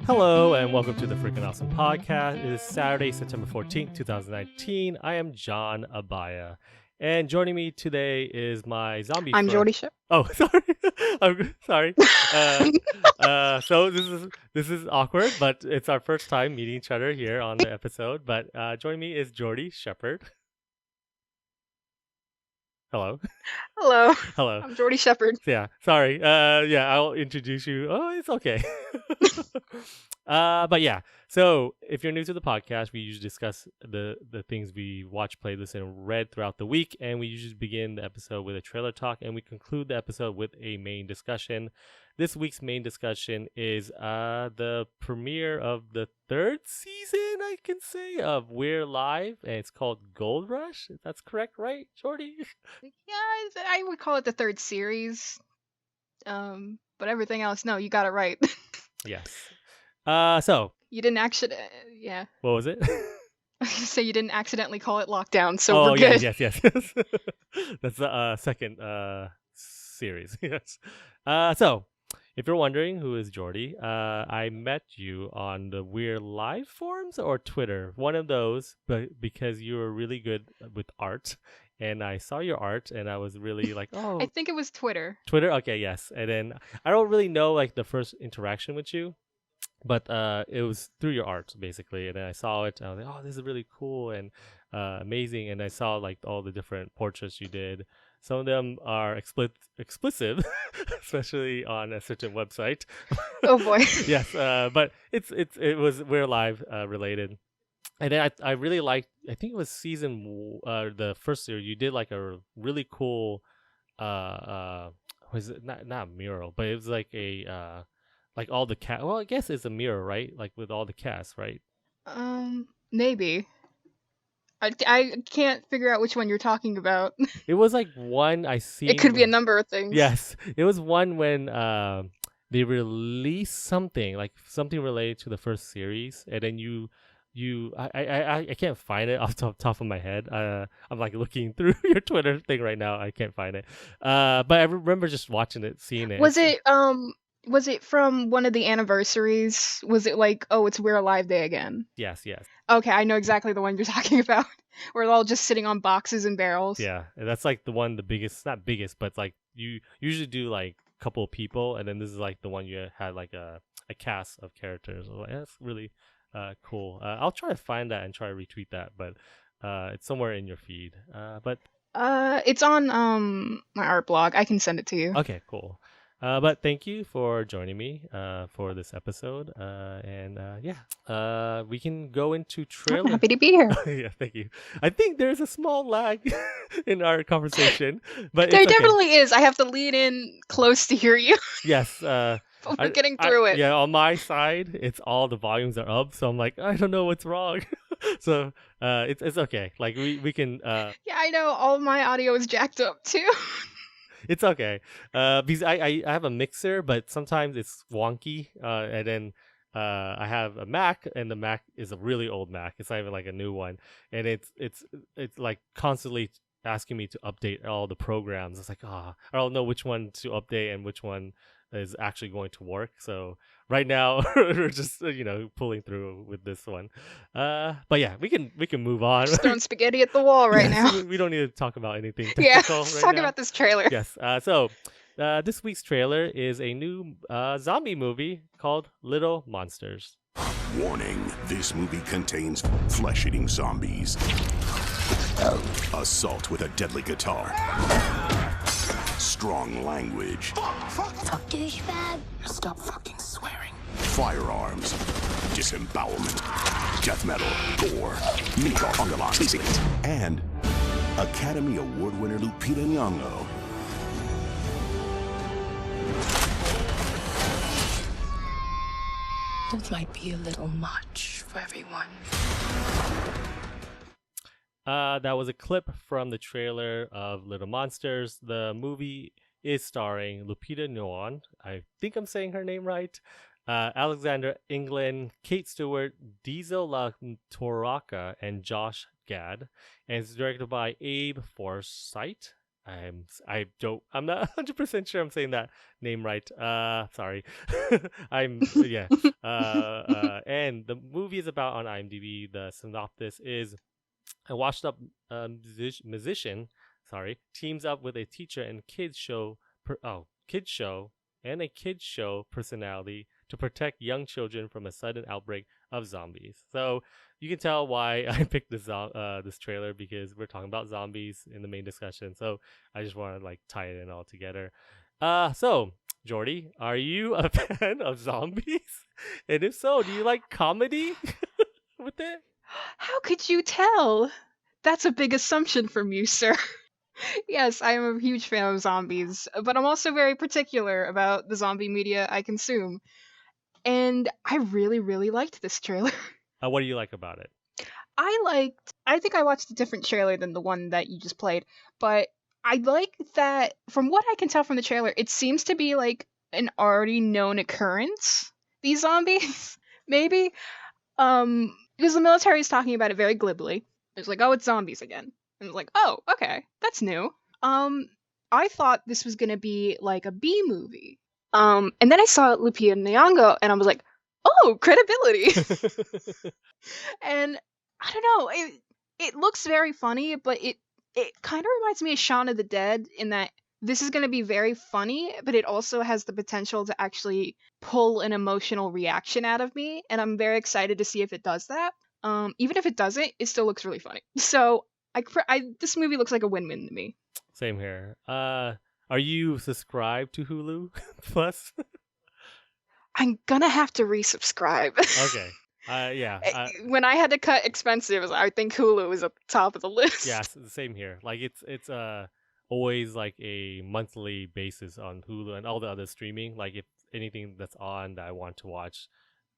Hello and welcome to the Freakin' Awesome Podcast. It is Saturday, September 14th, 2019. I am John Abaya. And joining me today is my zombie I'm friend. Jordi Shepard. Oh, sorry. I'm sorry. So this is awkward, but it's our first time meeting each other here on the episode. But joining me is Jordi Shepard. Hello. Hello. Hello. I'm Jordi Shepard. Yeah, sorry. I'll introduce you. Oh, it's okay. But yeah, so if you're new to the podcast, we usually discuss the things we watch, playlists, and read throughout the week, and we usually begin the episode with a trailer talk, and we conclude the episode with a main discussion. This week's main discussion is the premiere of the third season, I can say, of We're Live, and it's called Goldrush. That's correct, right, Jordi? Yeah, I would call it the third series. But everything else, no, you got it right. Yes. So You didn't actually, yeah. what was it? I was gonna say you didn't accidentally call it Lockdown, so we're good. Yes. That's the second series. Yes. So if you're wondering who is Jordi, I met you on the We're Live forums or Twitter, one of those, but because you were really good with art, and I saw your art, and I was really like, oh, I think it was Twitter. Twitter. Okay, yes. And then I don't really know like the first interaction with you, but it was through your art basically, and then I saw it. And I was like, oh, this is really cool and amazing. And I saw like all the different portraits you did. Some of them are explicit, especially on a certain website. Oh boy. Yes, but it was We're Live related. And then I really liked, I think it was the first series, you did like a really cool, was it not a mural, but it was like a, like all the cast, well, I guess it's a mirror, right? Like with all the cast, right? Maybe. I can't figure out which one you're talking about. It was like one I seen. It could be a number of things. Yes. It was one when they released something, like something related to the first series, and then I can't find it off the top of my head. I'm like looking through your Twitter thing right now. I can't find it. But I remember just watching it, seeing it. Was it from one of the anniversaries? Was it like, oh, it's We're Alive Day again? Yes. Okay, I know exactly the one you're talking about. We're all just sitting on boxes and barrels. Yeah, and that's like the biggest, not biggest, but like you usually do like a couple of people, and then this is like the one you had like a cast of characters. So, like, that's really cool. I'll try to find that and try to retweet that, but it's somewhere in your feed. But it's on my art blog. I can send it to you. Okay, cool. But thank you for joining me for this episode. We can go into trailer. I'm happy to be here. Yeah, thank you. I think there's a small lag in our conversation, but there it's okay. definitely is. I have to lean in close to hear you. Yes. But we're getting through it. Yeah, on my side, it's all the volumes are up, so I'm like, I don't know what's wrong. So it's okay. Like we can. Yeah, I know. All my audio is jacked up too. It's okay. Because I have a mixer, but sometimes it's wonky. And then I have a Mac, and the Mac is a really old Mac. It's not even like a new one, and it's like constantly asking me to update all the programs. It's like, I don't know which one to update and which one is actually going to work. So right now we're just pulling through with this one. But yeah, we can move on. Just throwing spaghetti at the wall right now. We don't need to talk about anything technical. Yeah, let's talk about this trailer. Yes. So this week's trailer is a new zombie movie called Little Monsters. Warning, this movie contains flesh-eating zombies, assault with a deadly guitar, strong language, Fuck douchebag. stop fucking swearing, firearms, disembowelment, death metal, gore, Miko Ongalan, and Academy Award winner Lupita Nyong'o. This might be a little much for everyone. That was a clip from the trailer of Little Monsters. The movie is starring Lupita Nyong'o. I think I'm saying her name right. Alexander England, Kate Stewart, Diesel La Torraca, and Josh Gad. And it's directed by Abe Forsyth. I'm not 100% sure I'm saying that name right. Sorry. And the movie is about on IMDb. The synopsis is a washed up musician, teams up with a teacher and kids show and a kids show personality to protect young children from a sudden outbreak of zombies. So you can tell why I picked this trailer, because we're talking about zombies in the main discussion. So I just want to like tie it in all together. So Jordi, are you a fan of zombies? And if so, do you like comedy with it? How could you tell? That's a big assumption from you, sir. Yes, I am a huge fan of zombies, but I'm also very particular about the zombie media I consume. And I really, really liked this trailer. What do you like about it? I think I watched a different trailer than the one that you just played, but I like that, from what I can tell from the trailer, it seems to be like an already known occurrence, these zombies, maybe. Because the military is talking about it very glibly. It's like, oh, it's zombies again. And it's like, oh, okay, that's new. I thought this was gonna be like a B movie. And then I saw Lupita Nyong'o, and I was like, oh, credibility. And I don't know, it looks very funny, but it kind of reminds me of Shaun of the Dead in that this is going to be very funny, but it also has the potential to actually pull an emotional reaction out of me, and I'm very excited to see if it does that. Even if it doesn't, it still looks really funny. So this movie looks like a win-win to me. Same here. Are you subscribed to Hulu Plus? I'm gonna have to resubscribe. Okay. Yeah. When I had to cut expensive, I think Hulu is at the top of the list. Yeah, same here. Like it's always like a monthly basis on Hulu and all the other streaming. Like if anything that's on that I want to watch,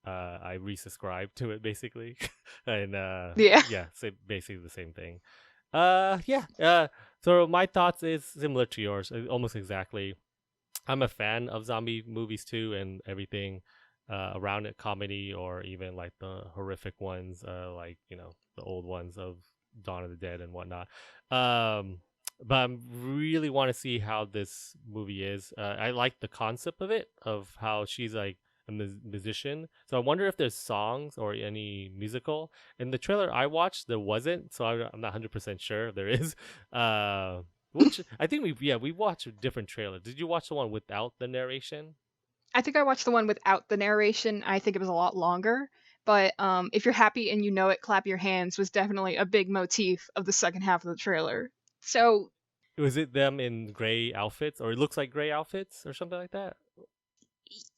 I resubscribe to it basically. And so basically the same thing. So my thoughts is similar to yours, almost exactly. I'm a fan of zombie movies too, and everything around it, comedy or even like the horrific ones, like the old ones of Dawn of the Dead and whatnot. But I really want to see how this movie is. I like the concept of it, of how she's like a musician. So I wonder if there's songs or any musical. In the trailer I watched, there wasn't, so I'm not 100% sure if there is. Which I think we watched a different trailer. Did you watch the one without the narration? I think I watched the one without the narration. I think it was a lot longer. But if you're happy and you know it, clap your hands was definitely a big motif of the second half of the trailer. So was it them in gray outfits, or it looks like gray outfits or something like that?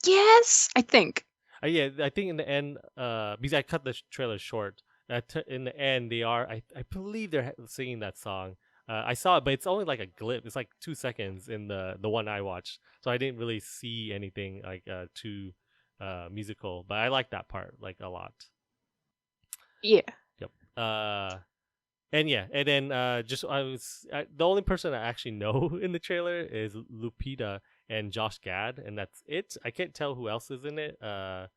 Yes, I think. Yeah, I think in the end, because I cut the trailer short. In the end, they are. I believe they're singing that song. I saw it, but it's only like a clip. It's like 2 seconds in the one I watched, so I didn't really see anything like too musical. But I like that part like a lot. Yeah. Yep. And then the only person I actually know in the trailer is Lupita and Josh Gad, and that's it. I can't tell who else is in it. I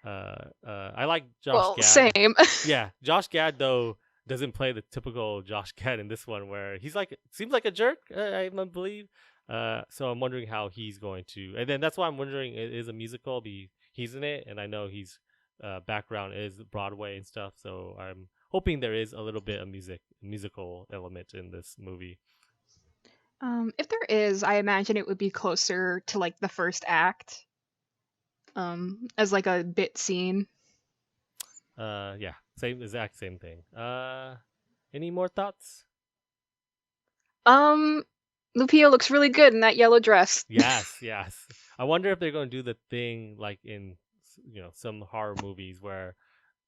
like Josh Gad. Same. Yeah, Josh Gad though doesn't play the typical Josh Gad in this one, where he's like seems like a jerk. I believe. So I'm wondering how he's going to, and then that's why I'm wondering it is a musical. He's in it, and I know he's background is Broadway and stuff. So I'm hoping there is a little bit of musical element in this movie. If there is, I imagine it would be closer to like the first act, as like a bit scene. Yeah, exact same thing. Any more thoughts? Lupita looks really good in that yellow dress. Yes. I wonder if they're going to do the thing like in some horror movies where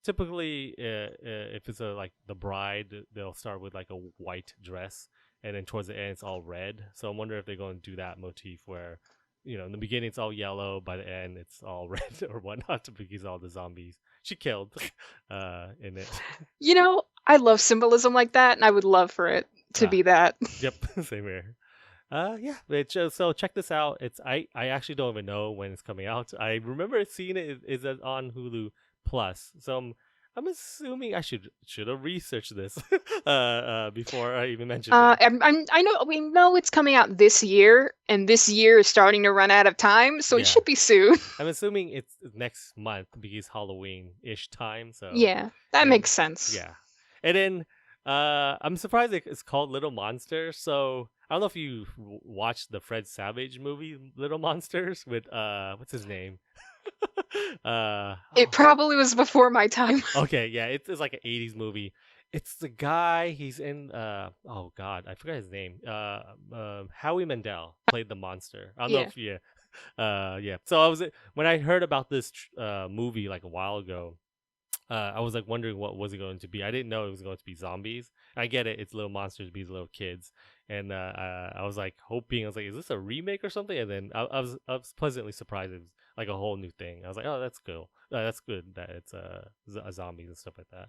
typically if it's like the bride, they'll start with like a white dress, and then towards the end it's all red. So I wonder if they're going to do that motif where in the beginning it's all yellow, by the end it's all red or whatnot, because all the zombies she killed in it. I love symbolism like that, and I would love for it to be that. Yep, same here. So check this out. I actually don't even know when it's coming out. I remember seeing it is on Hulu Plus. So I'm assuming I should have researched this before I even mentioned it. I know we know it's coming out this year, and this year is starting to run out of time, so it Yeah. should be soon. I'm assuming it's next month because Halloween-ish time. So Yeah, that and makes sense. yeah, and then I'm surprised it's called Little Monsters. So I don't know if you watched the Fred Savage movie Little Monsters with what's his name? It probably was before my time. Okay, yeah, it's like an 80s movie. It's the guy, he's in oh god, I forgot his name. Howie Mandel played the monster. I don't know Yeah. if yeah. So I was when I heard about this movie like a while ago, I was like wondering what was it going to be. I didn't know it was going to be zombies. I get it, it's little monsters, be little kids, and I was like hoping, I was like, is this a remake or something? And then I was pleasantly surprised. It was like a whole new thing. I was like, oh, that's cool. That's good that it's zombies and stuff like that.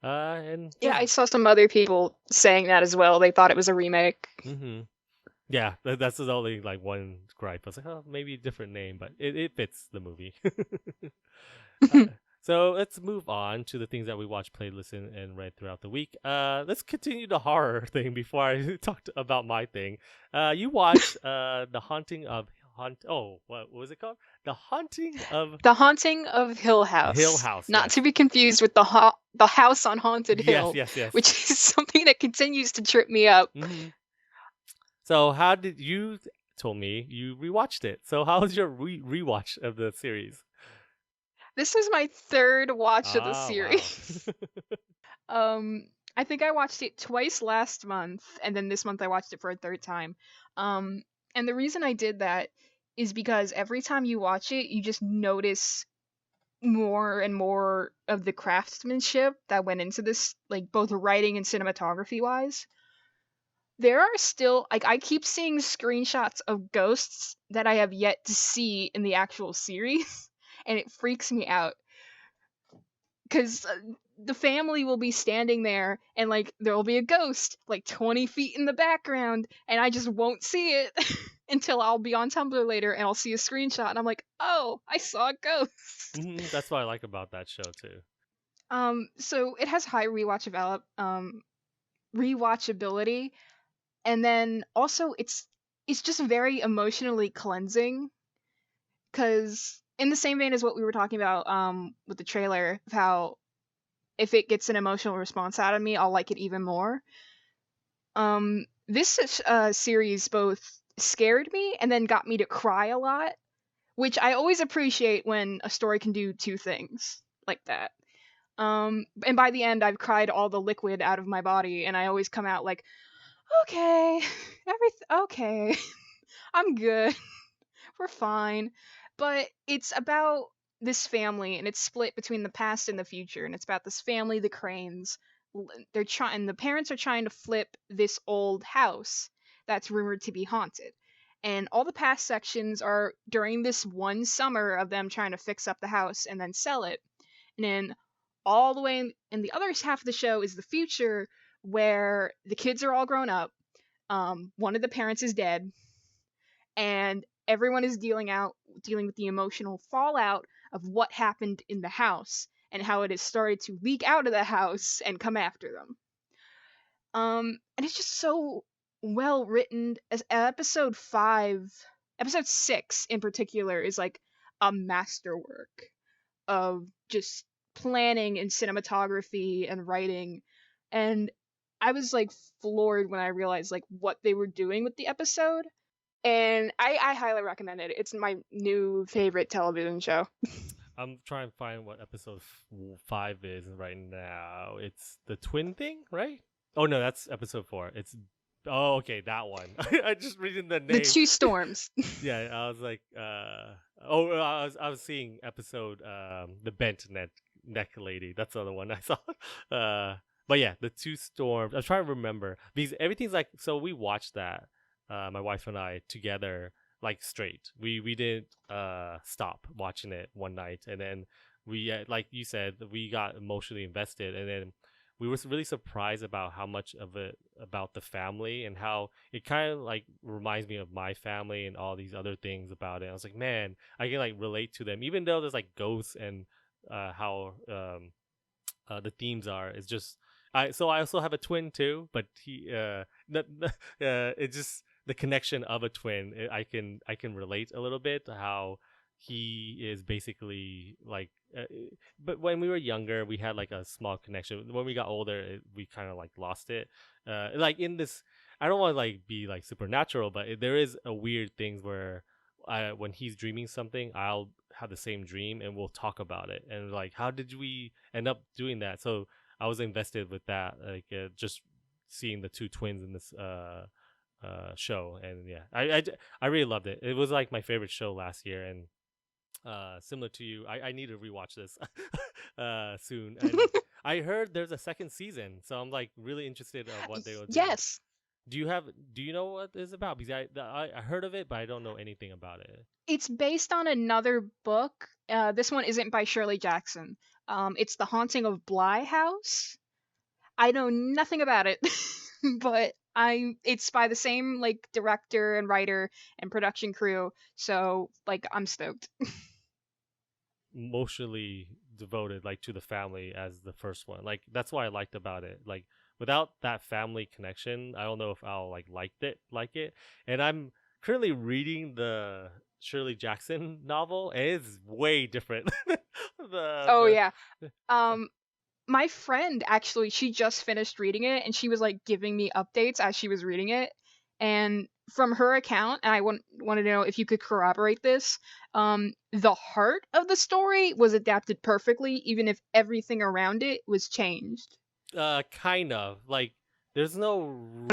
And Yeah, yeah, I saw some other people saying that as well. They thought it was a remake. yeah, that's the only like one gripe. I was like, oh, maybe a different name, but it fits the movie. So let's move on to the things that we watched, played, listened, and read throughout the week. Let's continue the horror thing before I talked about my thing. You watched The Haunting of what was it called? The Haunting of The Haunting of Hill House. Hill House, Not yes. to be confused with the House on Haunted Hill. Yes. Which is something that continues to trip me up. So how did you told me you rewatched it? So how was your rewatch of the series? This was my third watch of the Ah, series. wow. I think I watched it twice last month, and then this month I watched it for a third time. And the reason I did that is because every time you watch it, you just notice more and more of the craftsmanship that went into this, like both writing and cinematography wise. There are still, like, I keep seeing screenshots of ghosts that I have yet to see in the actual series, and it freaks me out. Because the family will be standing there, and, like, there will be a ghost, like, 20 feet in the background, and I just won't see it until I'll be on Tumblr later, and I'll see a screenshot, and I'm like, oh, I saw a ghost. That's what I like about that show, too. So it has high rewatchability, and then also it's just very emotionally cleansing, because in the same vein as what we were talking about with the trailer, of how if it gets an emotional response out of me, I'll like it even more. This series both scared me and then got me to cry a lot, which I always appreciate when a story can do two things like that. And by the end, I've cried all the liquid out of my body, and I always come out like, okay, okay, I'm good, we're fine. But it's about this family, and it's split between the past and the future, and it's about this family, the Cranes. The parents are trying to flip this old house that's rumored to be haunted. And all the past sections are during this one summer of them trying to fix up the house and then sell it. And then all the way in the other half of the show is the future, where the kids are all grown up. One of the parents is dead, and everyone is dealing with the emotional fallout of what happened in the house and how it has started to leak out of the house and come after them. And it's just so well written. As episode 6 in particular is like a masterwork of just planning and cinematography and writing. And I was like floored when I realized like what they were doing with the episode. And I highly recommend it. It's my new favorite television show. I'm trying to find what episode 5 is right now. It's the twin thing, right? Oh no, that's episode 4. Okay, that one. I just reading the name. The Two Storms. Yeah, I was like, I was seeing episode the bent neck lady. That's the other one I saw. But yeah, the Two Storms. I'm trying to remember because everything's like, so we watched that, my wife and I together, like straight. We didn't stop watching it one night, and then we like you said, we got emotionally invested, and then we were really surprised about how much of it about the family and how it kind of like reminds me of my family and all these other things about it. I was like, man, I can like relate to them, even though there's like ghosts and how the themes are. It's just I also have a twin too, but it's just the connection of a twin. I can relate a little bit to how he is basically like. But when we were younger, we had like a small connection. When we got older, we kind of like lost it. Like in this, I don't want to like be like supernatural, but there is a weird things where when he's dreaming something, I'll have the same dream and we'll talk about it and like how did we end up doing that. So I was invested with that, like just seeing the two twins in this show. And yeah, I really loved it. It was like my favorite show last year. And similar to you, I need to rewatch this soon. And I heard there's a second season, so I'm like really interested of what they will do. Yes. Do you know what it's about? Because I heard of it, but I don't know anything about it. It's based on another book. This one isn't by Shirley Jackson. It's The Haunting of Bly House. I know nothing about it, but it's by the same like director and writer and production crew. So like I'm stoked. Emotionally devoted like to the family as the first one. Like that's what I liked about it. Like without that family connection, I don't know if I'll like it. And I'm currently reading the Shirley Jackson novel, and it's way different. Oh The yeah. Um my friend actually, she just finished reading it and she was like giving me updates as she was reading it. And from her account, and I wanted to know if you could corroborate this, the heart of the story was adapted perfectly, even if everything around it was changed. kind of like there's no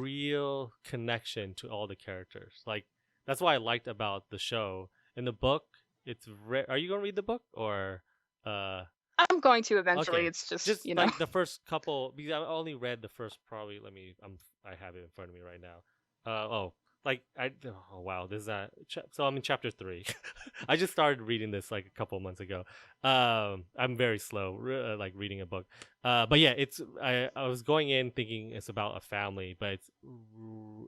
real connection to all the characters. Like that's what I liked about the show. In the book, are you gonna read the book or uh I'm going to eventually. okay, It's just, just like the first couple because I only read the first probably. I have it in front of me right now. Oh wow, this is so I'm in chapter 3. I just started reading this like a couple months ago. I'm very slow, like reading a book. But yeah, I was going in thinking it's about a family, but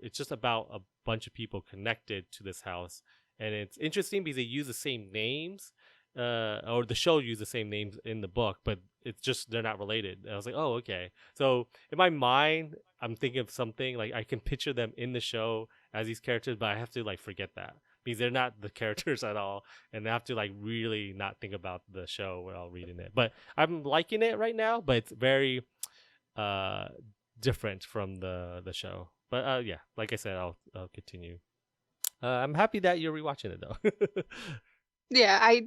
it's just about a bunch of people connected to this house, and it's interesting because they use the same names. Or the show used the same names in the book, but it's just they're not related. And I was like, oh, okay. So in my mind, I'm thinking of something like I can picture them in the show as these characters, but I have to like forget that because they're not the characters at all, and I have to like really not think about the show while reading it. But I'm liking it right now, but it's very uh different from the show. But yeah, like I said, I'll continue. I'm happy that you're rewatching it though. yeah,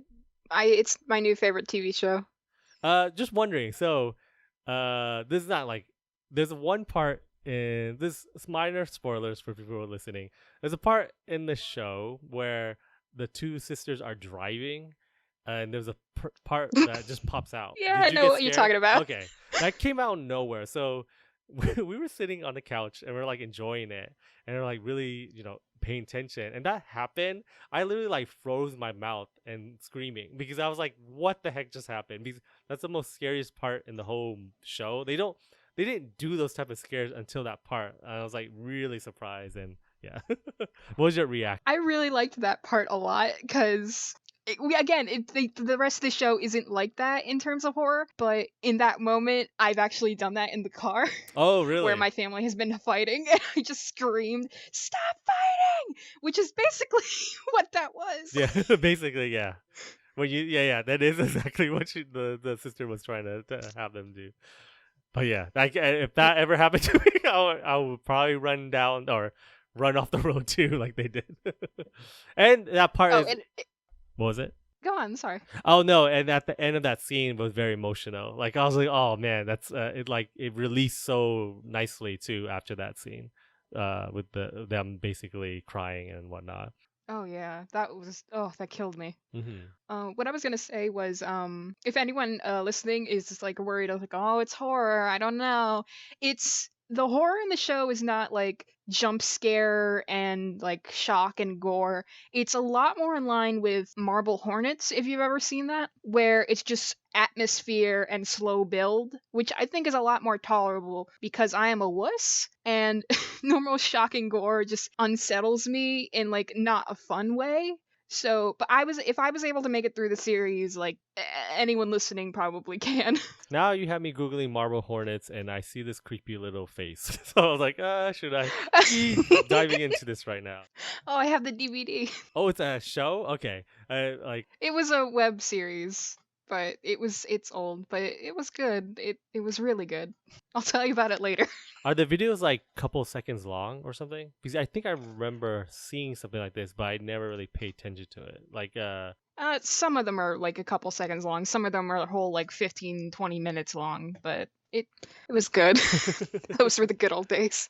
it's my new favorite TV show. Just wondering. So, this is not like there's one part in this. It's minor spoilers for people who are listening. There's a part in the show where the two sisters are driving, and there's a part that just pops out. Yeah, Did I you know get what you're scared? talking about. Okay, that came out of nowhere. So we were sitting on the couch and we're like enjoying it, and we're like really paying attention, and that happened. I literally like froze my mouth and screaming because I was like, what the heck just happened? Because that's the most scariest part in the whole show. They didn't do those type of scares until that part, and I was like really surprised. And yeah. What was your reaction? I really liked that part a lot because the rest of the show isn't like that in terms of horror, but in that moment, I've actually done that in the car. Oh really? Where my family has been fighting, and I just screamed, "Stop fighting!" Which is basically what that was. Yeah. Basically, yeah. Well, yeah, that is exactly what the sister was trying to have them do. But yeah, like if that ever happened to me, I would probably run down or run off the road too, like they did. And that part Oh, is and what was it? go on. Sorry. Oh no! And at the end of that scene was very emotional. Like I was like, oh man, that's it. Like it released so nicely too after that scene, with them basically crying and whatnot. Oh yeah, that killed me. Mm-hmm. What I was gonna say was, if anyone listening is just like worried, I was like, oh, it's horror. I don't know. It's the horror in the show is not like jump scare and like shock and gore. It's a lot more in line with Marble Hornets, if you've ever seen that, where it's just atmosphere and slow build, which I think is a lot more tolerable because I am a wuss and normal shock and gore just unsettles me in like not a fun way. So, but if I was able to make it through the series, like anyone listening probably can. Now you have me googling marble hornets, and I see this creepy little face. So I was like, should I be diving into this right now? Oh, I have the DVD. Oh, it's a show. Okay, like It was a web series, but it's old, but it was good. It was really good. I'll tell you about it later. are the videos like couple seconds long or something? Because I think I remember seeing something like this, but I never really paid attention to it. Like Some of them are like a couple seconds long. Some of them are a whole like 15, 20 minutes long, but it was good. Those were the good old days.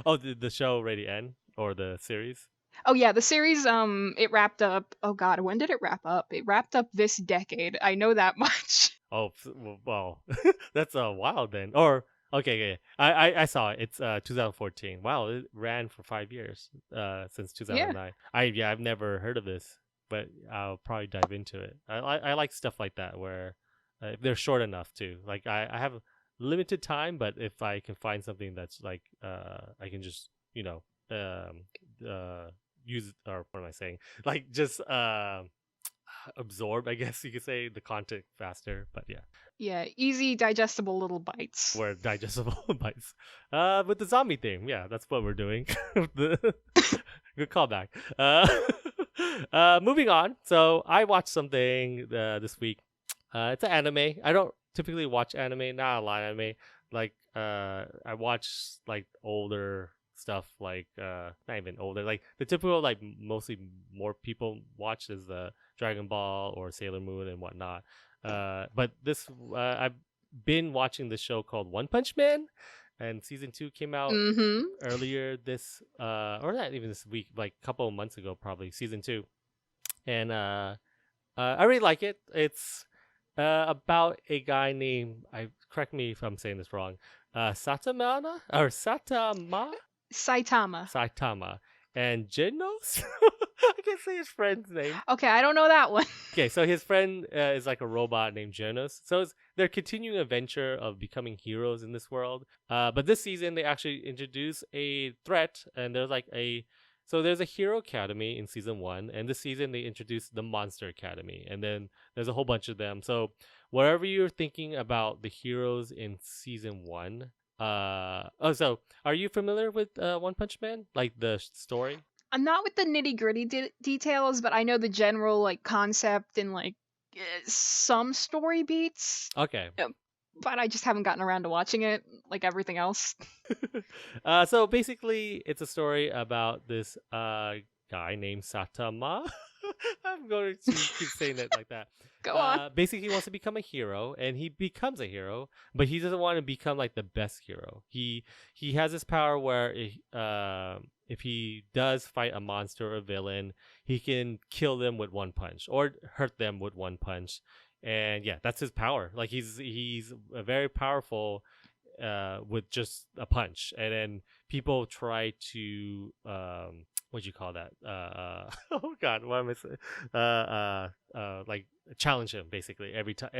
Oh, did the show already end or the series? Oh yeah, the series it wrapped up. Oh god, when did it wrap up? It wrapped up this decade. I know that much. Oh, well, that's a while then. Or okay, I saw it. It's 2014. Wow, it ran for 5 years. Since Yeah. 2009. I've never heard of this, but I'll probably dive into it. I like stuff like that where they're short enough too. Like I have limited time, but if I can find something that's like I can just use, or what am I saying? Like just absorb, I guess you could say, the content faster. But yeah, Yeah, easy digestible little bites. we're digestible bites. With the zombie theme, yeah, that's what we're doing. Good callback. Moving on. So I watched something this week. It's an anime. I don't typically watch anime, not a lot of anime. Like I watch like older stuff, like not even older, like the typical, like mostly more people watch is the Dragon Ball or Sailor Moon and whatnot. But this I've been watching this show called One Punch Man, and season 2 came out Mm-hmm. earlier this or not even this week, like a couple of months ago, probably season 2. And I really like it. It's about a guy named, I correct me if I'm saying this wrong, Satamana or Saitama. Saitama and Genos. I can't say his friend's name. Okay, I don't know that one. Okay, so his friend is like a robot named Genos. So it's their continuing adventure of becoming heroes in this world. But this season they actually introduce a threat, and there's a hero academy in season 1, and this season they introduced the monster academy, and then there's a whole bunch of them. So whatever you're thinking about the heroes in season 1, so are you familiar with One Punch Man, like the story? I'm not with the nitty gritty details, but I know the general like concept and like some story beats. Okay. But I just haven't gotten around to watching it, like everything else. So basically, it's a story about this guy named Satama. I'm going to keep saying it like that. Go on. Basically, he wants to become a hero, and he becomes a hero, but he doesn't want to become like the best hero. He has this power where if he does fight a monster or a villain, he can kill them with one punch or hurt them with one punch. And yeah, that's his power. Like he's a very powerful with just a punch. And then people try to what do you call that? Oh god, what am I saying? Like challenge him basically every time.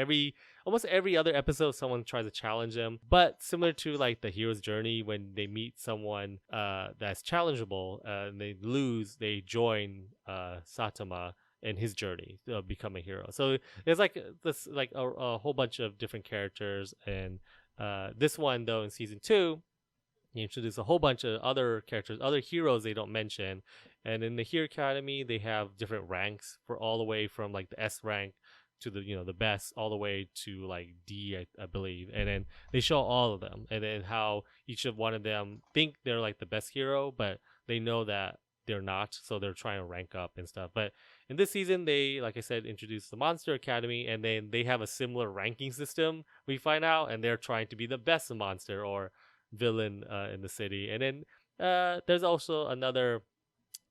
Almost every other episode, someone tries to challenge him. But similar to like the hero's journey, when they meet someone that's challengeable and they lose, they join Satama in his journey to become a hero. So there's like this like a whole bunch of different characters, and this one though in season 2 you introduce a whole bunch of other characters, other heroes they don't mention. And in the Hero Academy they have different ranks, for all the way from like the S rank to the the best, all the way to like D, I believe. And then they show all of them, and then how each of one of them think they're like the best hero, but they know that they're not, so they're trying to rank up and stuff. But in this season they, like I said, introduced the Monster Academy, and then they have a similar ranking system, we find out, and they're trying to be the best monster or villain in the city. And then there's also another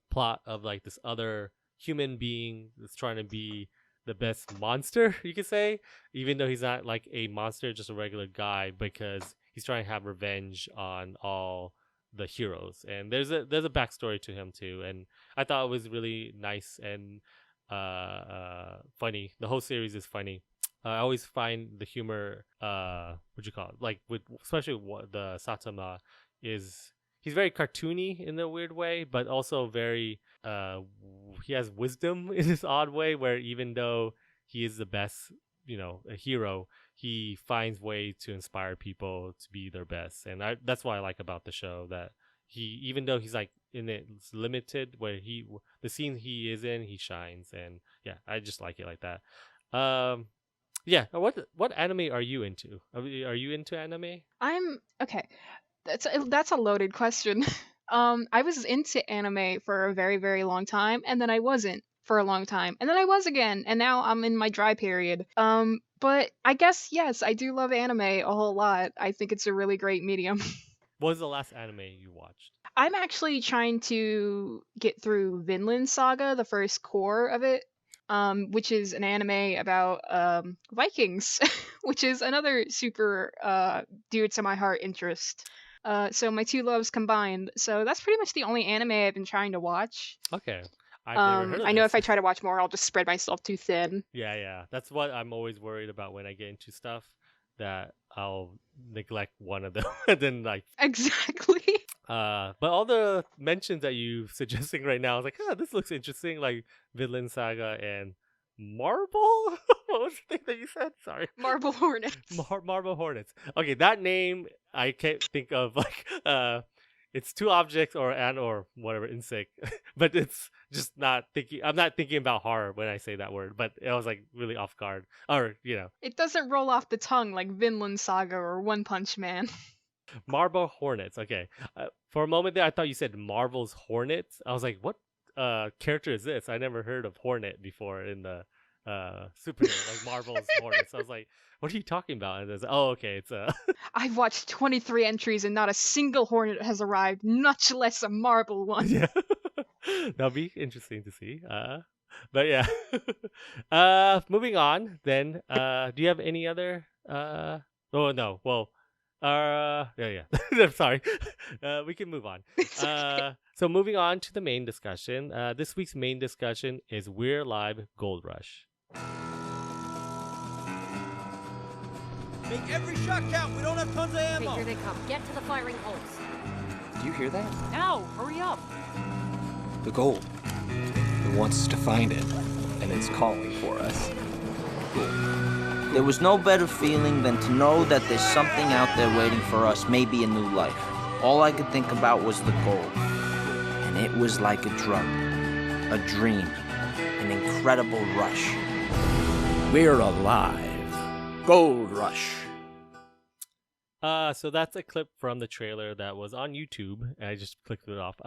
plot of like this other human being that's trying to be the best monster, you could say, even though he's not like a monster, just a regular guy, because he's trying to have revenge on all the heroes. And there's a backstory to him too, and I thought it was really nice and funny. The whole series is funny. I always find the humor, what you call it, like with especially what the Satama is. he's very cartoony in a weird way, but also very he has wisdom in this odd way where even though he is the best, a hero, he finds ways to inspire people to be their best. And that's what I like about the show, that he, even though he's like in it's limited where the scene he is in, he shines. And yeah, I just like it like that. Yeah, what anime are you into? Are you into anime? I'm okay. That's a loaded question. I was into anime for a very, very long time, and then I wasn't for a long time, and then I was again, and now I'm in my dry period. But I guess yes, I do love anime a whole lot. I think it's a really great medium. What was the last anime you watched? I'm actually trying to get through Vinland Saga, the first core of it, which is an anime about Vikings, which is another super dear to my heart interest. So my two loves combined. So that's pretty much the only anime I've been trying to watch. Okay. I've never heard of I know this. if I try to watch more, I'll just spread myself too thin. Yeah. That's what I'm always worried about when I get into stuff, that I'll neglect one of them and then like Exactly. but all the mentions that you suggesting right now, I was like, this looks interesting, like Vinland Saga and Marble. What was the thing that you said? Sorry. Marble Hornets. Marble Hornets. Okay, that name I can't think of, like it's two objects or whatever insect, but it's just not thinking. I'm not thinking about horror when I say that word, but it was like really off guard, or It doesn't roll off the tongue like Vinland Saga or One Punch Man. Marble Hornets. Okay, for a moment there, I thought you said Marvel's Hornets. I was like, what character is this? I never heard of Hornet before in the superhero, like Marvel's Hornets. I was like, what are you talking about? And it's okay, it's I've watched 23 entries and not a single Hornet has arrived, much less a marble one. yeah. That'll be interesting to see. But yeah. Moving on then. Do you have any other oh no. Well, yeah. I'm sorry. We can move on. It's okay. So moving on to the main discussion. This week's main discussion is We're Live Goldrush. Make every shot count. We don't have tons of ammo. Okay, here they come. Get to the firing holes. Do you hear that? Now, hurry up. The gold. It wants us to find it, and it's calling for us. There was no better feeling than to know that there's something out there waiting for us, maybe a new life. All I could think about was the gold. And it was like a drug, a dream, an incredible rush. We're alive. Gold Rush. So that's a clip from the trailer that was on YouTube, and I just clicked it off.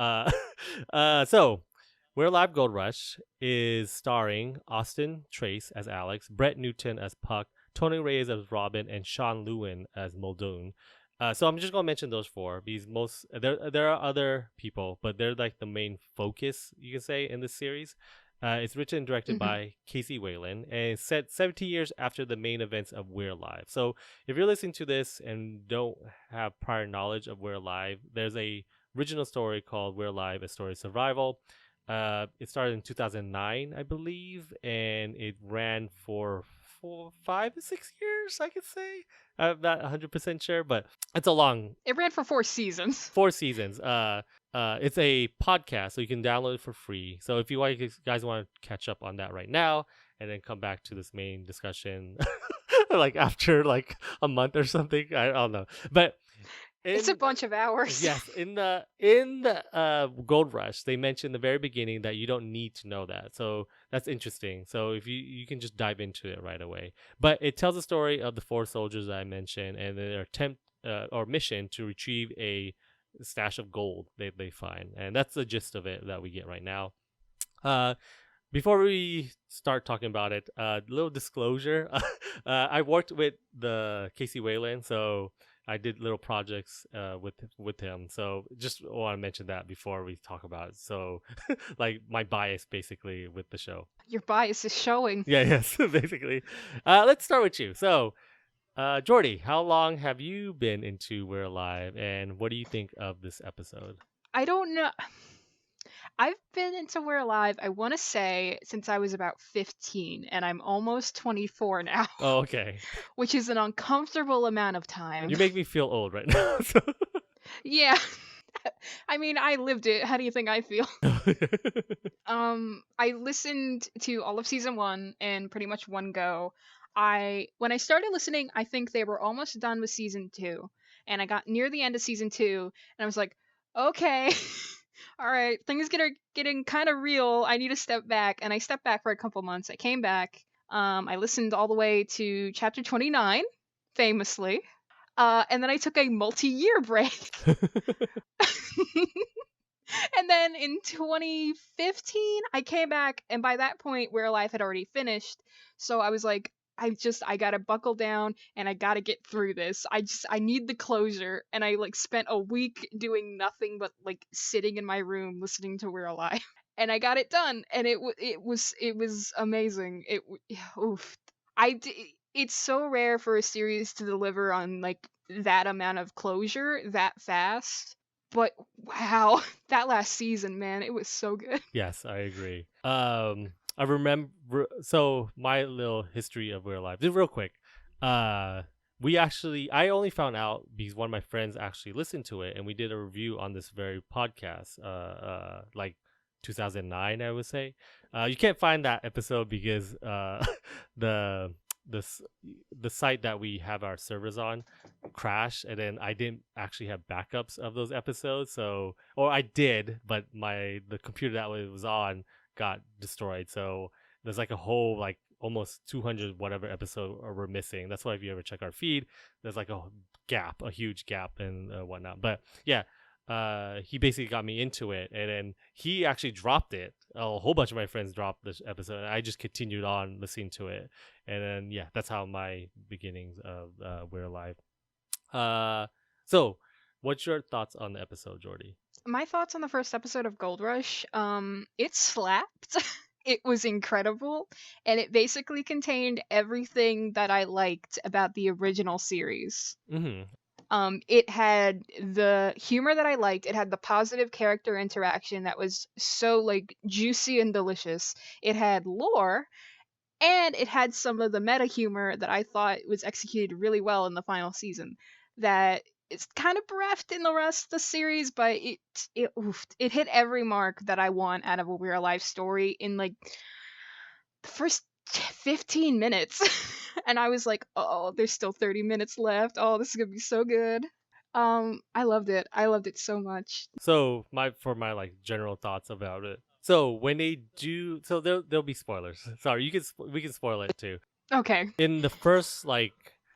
So We're Live Gold Rush is starring Austin Trace as Alex, Brett Newton as Puck, Tony Reyes as Robin, and Sean Lewin as Muldoon. So I'm just gonna mention those four because there are other people, but they're like the main focus, you can say, in this series. It's written and directed by Casey Wayland, and it's set 17 years after the main events of We're Live. So if you're listening to this and don't have prior knowledge of We're Live, there's a original story called We're Live: A Story of Survival. It started in 2009, I believe, and it ran for 5 to 6 years, I could say. I'm not 100% sure, but it's a long... It ran for 4 seasons. 4 seasons. It's a podcast, so you can download it for free. So if you guys want to catch up on that right now, and then come back to this main discussion, like after like a month or something, I don't know. But it's a bunch of hours. Yes, in the Gold Rush, they mentioned in the very beginning that you don't need to know that. So that's interesting. So if you can just dive into it right away. But it tells the story of the 4 soldiers that I mentioned and their attempt or mission to retrieve a stash of gold they find. And that's the gist of it that we get right now. Before we start talking about it, little disclosure. I worked with the Casey Wayland, so I did little projects with him. So just want to mention that before we talk about it. So like my bias basically with the show. Your bias is showing. Yeah, yes, basically. Let's start with you. So Jordi, how long have you been into We're Alive, and what do you think of this episode? I don't know. I've been into We're Alive, I want to say, since I was about 15, and I'm almost 24 now. Oh, okay. Which is an uncomfortable amount of time. You make me feel old right now. So. Yeah. I mean, I lived it. How do you think I feel? I listened to all of season 1 in pretty much one go. When I started listening, I think they were almost done with season 2, and I got near the end of season 2, and I was like, okay, all right, things getting kind of real. I need to step back, and I stepped back for a couple months. I came back. I listened all the way to chapter 29, famously, and then I took a multi-year break. And then in 2015, I came back, and by that point, We're Alive had already finished. So I was like, I gotta buckle down, and I gotta get through this. I need the closure, and I like spent a week doing nothing but like sitting in my room listening to We're Alive, and I got it done, and it was amazing. Oof. It's so rare for a series to deliver on like that amount of closure that fast. But wow, that last season, man, it was so good. Yes, I agree. I remember. So my little history of We're Alive, just real quick. I only found out because one of my friends actually listened to it, and we did a review on this very podcast. Like 2009, I would say. You can't find that episode because the the site that we have our servers on crashed, and then I didn't actually have backups of those episodes. So, or I did, but the computer that it was on got destroyed. So there's like a whole like almost 200 whatever episode we're missing. That's why if you ever check our feed, there's like a huge gap and whatnot. But yeah, he basically got me into it, and then he actually dropped it. A whole bunch of my friends dropped this episode, and I just continued on listening to it. And then yeah, that's how my beginnings of We're Alive. So what's your thoughts on the episode, Jordi? My thoughts on the first episode of Goldrush, it slapped. It was incredible, and it basically contained everything that I liked about the original series. Mm-hmm. It had the humor that I liked. It had the positive character interaction that was so like juicy and delicious. It had lore, and it had some of the meta humor that I thought was executed really well in the final season. That it's kind of bereft in the rest of the series, but it hit every mark that I want out of a We're Alive story in like the first 15 minutes. And I was like, oh, there's still 30 minutes left. Oh, this is gonna be so good. I loved it. I loved it so much. So for my like general thoughts about it. So when they do, so there'll be spoilers. Sorry, we can spoil it too. Okay. In the first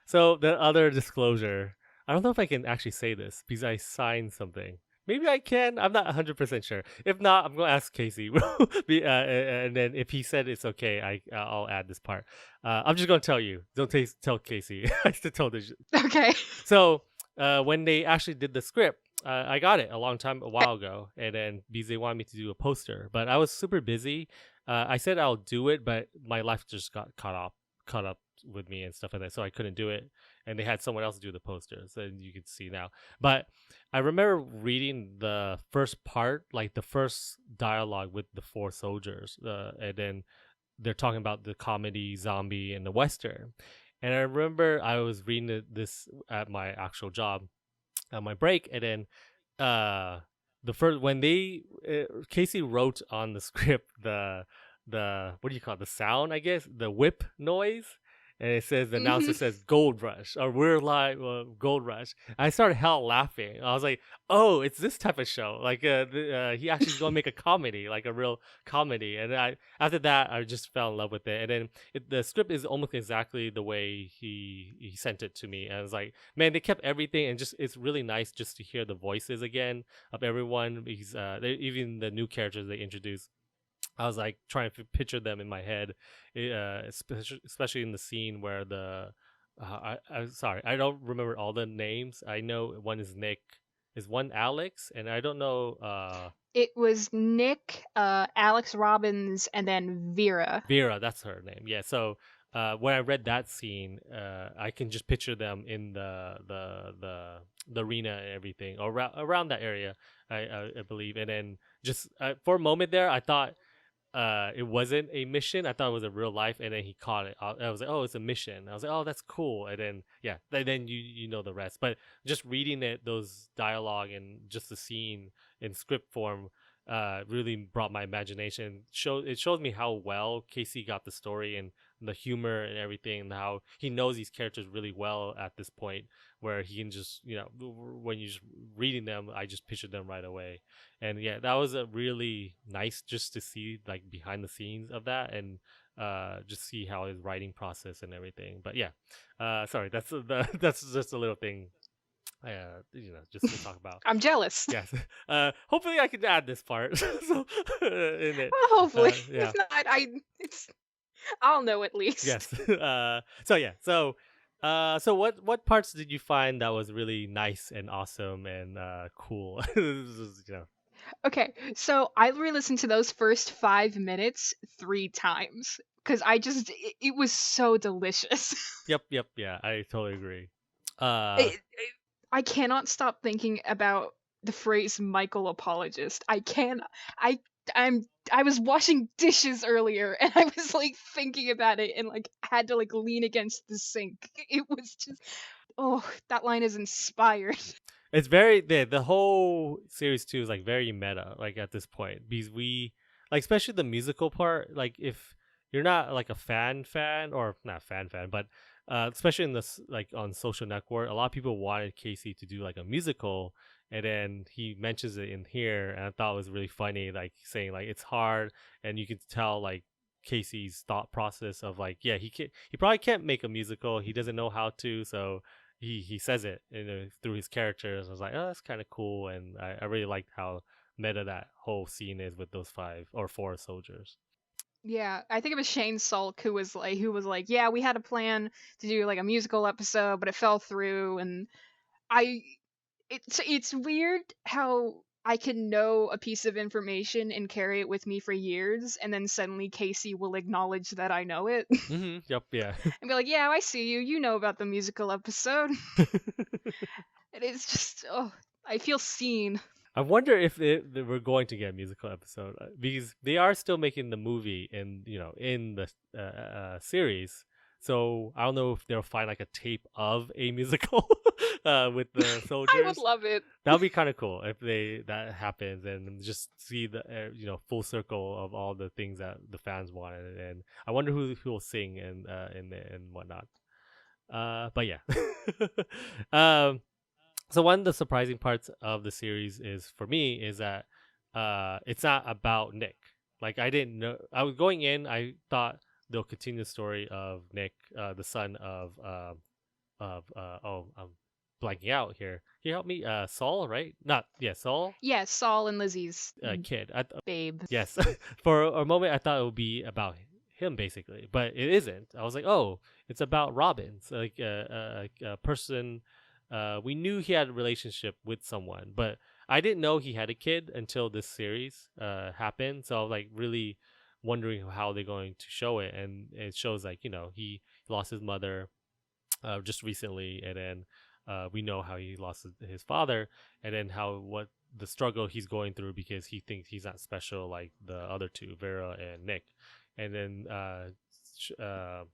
so the other disclosure, I don't know if I can actually say this because I signed something. Maybe I can. I'm not 100% sure. If not, I'm going to ask Casey. And then if he said it's okay, I'll add this part. I'm just going to tell you. Don't tell Casey. I still told her. Okay. So when they actually did the script, I got it a while ago. And then because they wanted me to do a poster. But I was super busy. I said I'll do it, but my life just got caught up with me and stuff like that, so I couldn't do it, and they had someone else do the posters, and you can see now. But I remember reading the first part, like the first dialogue with the four soldiers, and then they're talking about the comedy, zombie, and the western. And I remember I was reading this at my actual job on my break, and then the first when Casey wrote on the script the what do you call it, the sound, I guess, the whip noise, and it says the announcer says Gold Rush, or We're Live Gold Rush. I started hell laughing. I was like, oh, it's this type of show. Like he actually is going to make a comedy, like a real comedy. And after that I just fell in love with it. And then the script is almost exactly the way he sent it to me. And I was like, man, they kept everything, and just it's really nice just to hear the voices again of everyone, because even the new characters they introduced, I was like trying to picture them in my head, especially in the scene where I'm sorry, I don't remember all the names. I know one is Nick, is one Alex, and I don't know. It was Nick, Alex Robbins, and then Vera. Vera, that's her name. Yeah. So when I read that scene, I can just picture them in the arena and everything, or around that area, I believe. And then just for a moment there, I thought. it wasn't a mission. I thought it was a real life, and then he caught it. I was like, oh, it's a mission. I was like, oh, that's cool. And then yeah, then you know the rest. But just reading it, those dialogue and just the scene in script form, really brought my imagination. It shows me how well Casey got the story and the humor and everything, and how he knows these characters really well at this point, where he can just, when you're just reading them, I just pictured them right away. And yeah, that was a really nice just to see like behind the scenes of that, and just see how his writing process and everything. But yeah, sorry, that's just a little thing, just to talk about. I'm jealous. Yes. Hopefully I can add this part. So in it. Well, hopefully. Yeah. If not, I'll know at least. Yes. So yeah. So what parts did you find that was really nice and awesome and cool? Okay, so I re-listened to those first 5 minutes 3 times because it was so delicious. Yep. Yeah, I totally agree. I cannot stop thinking about the phrase Michael apologist. I was washing dishes earlier and I was like thinking about it and like had to like lean against the sink. It was just, oh, that line is inspired. It's very the whole series too is like very meta, like at this point, because we like, especially the musical part, like if you're not like a fan or not fan, but especially in this, like on Social Network, a lot of people wanted Casey to do like a musical, and then he mentions it in here, and I thought it was really funny, like saying like it's hard, and you can tell like Casey's thought process of like, yeah, he probably can't make a musical, he doesn't know how to, so he says it through his characters. I was like, oh, that's kind of cool, and I really liked how meta that whole scene is with those 5 or 4 soldiers. Yeah, I think it was Shane Salk who was like, yeah, we had a plan to do like a musical episode, but it fell through, and it's weird how I can know a piece of information and carry it with me for years, and then suddenly Casey will acknowledge that I know it. Mm-hmm. Yep, yeah. And be like, yeah, I see you. You know about the musical episode. And it's just, oh, I feel seen. I wonder if we're going to get a musical episode, because they are still making the movie in the series. So I don't know if they'll find like a tape of a musical with the soldiers. I would love it. That would be kind of cool if that happens, and just see the full circle of all the things that the fans wanted. And I wonder who will sing and whatnot. But yeah. So one of the surprising parts of the series is for me is that it's not about Nick. Like, I didn't know. I was going in, I thought they'll continue the story of Nick, the son of I'm blanking out here. Can you help me? Saul, right? Saul. Yeah, Saul and Lizzie's Kid. babe. Yes. For a moment, I thought it would be about him basically, but it isn't. I was like, oh, it's about Robin. So like a person. We knew he had a relationship with someone, but I didn't know he had a kid until this series happened. So I was like really wondering how they're going to show it, and it shows like he lost his mother just recently, and then we know how he lost his father, and then what the struggle he's going through because he thinks he's not special like the other two, Vera and Nick, and then now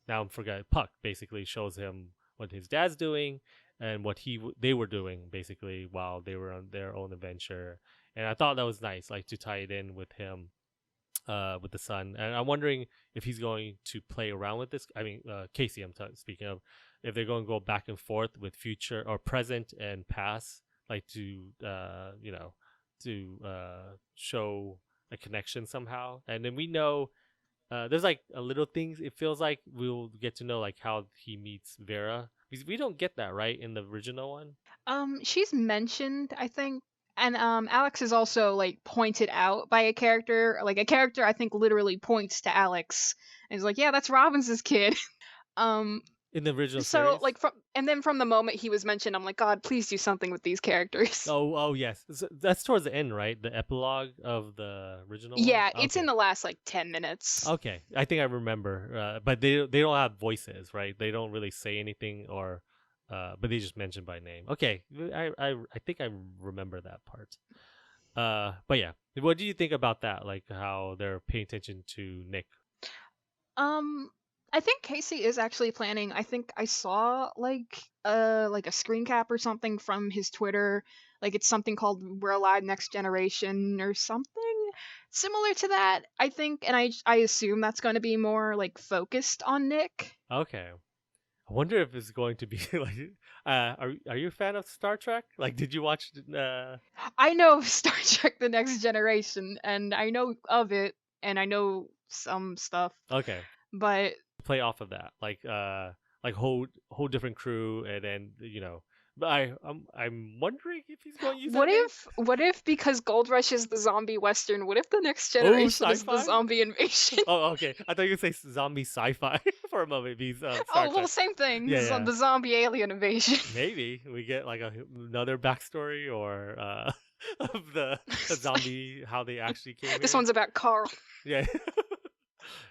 I'm forgetting. Puck basically shows him what his dad's doing and what they were doing basically while they were on their own adventure. And I thought that was nice, like to tie it in with him, with the son. And I'm wondering if he's going to play around with this. I mean, Casey, speaking of, if they're going to go back and forth with future or present and past, like to show a connection somehow. And then we know there's like a little things. It feels like we'll get to know like how he meets Vera, because we don't get that right in the original one. She's mentioned, I think, and Alex is also like pointed out by a character. Like a character, I think, literally points to Alex and is like, "Yeah, that's Robbins' kid." In the original so series? like from the moment he was mentioned, I'm like, God, please do something with these characters. Oh yes, so that's towards the end, right? The epilogue of the original one? Yeah, it's in the last like 10 minutes. Okay, I think I remember, but they don't have voices, right? They don't really say anything, or but they just mention by name. Okay, I think I remember that part. But yeah, what do you think about that? Like how they're paying attention to Nick? I think Casey is actually planning. I think I saw like a screen cap or something from his Twitter. Like it's something called "We're Alive Next Generation" or something similar to that. I think, and I assume that's going to be more like focused on Nick. Okay. I wonder if it's going to be like. Are you a fan of Star Trek? Like, did you watch? I know Star Trek: The Next Generation, and I know of it, and I know some stuff, Okay. but Play off of that, like whole different crew, and then But I'm wondering if he's going to use what that name. if because Goldrush is the zombie western, what if the Next Oh, Generation is the sci-fi? zombie invasion? Oh, okay. I thought you would say zombie sci-fi for a moment. Means Star Oh, well, Trek. same thing. Yeah, yeah. The zombie alien invasion. Maybe we get like another backstory or of the zombie, how they actually came. This in. one's about Carl. Yeah.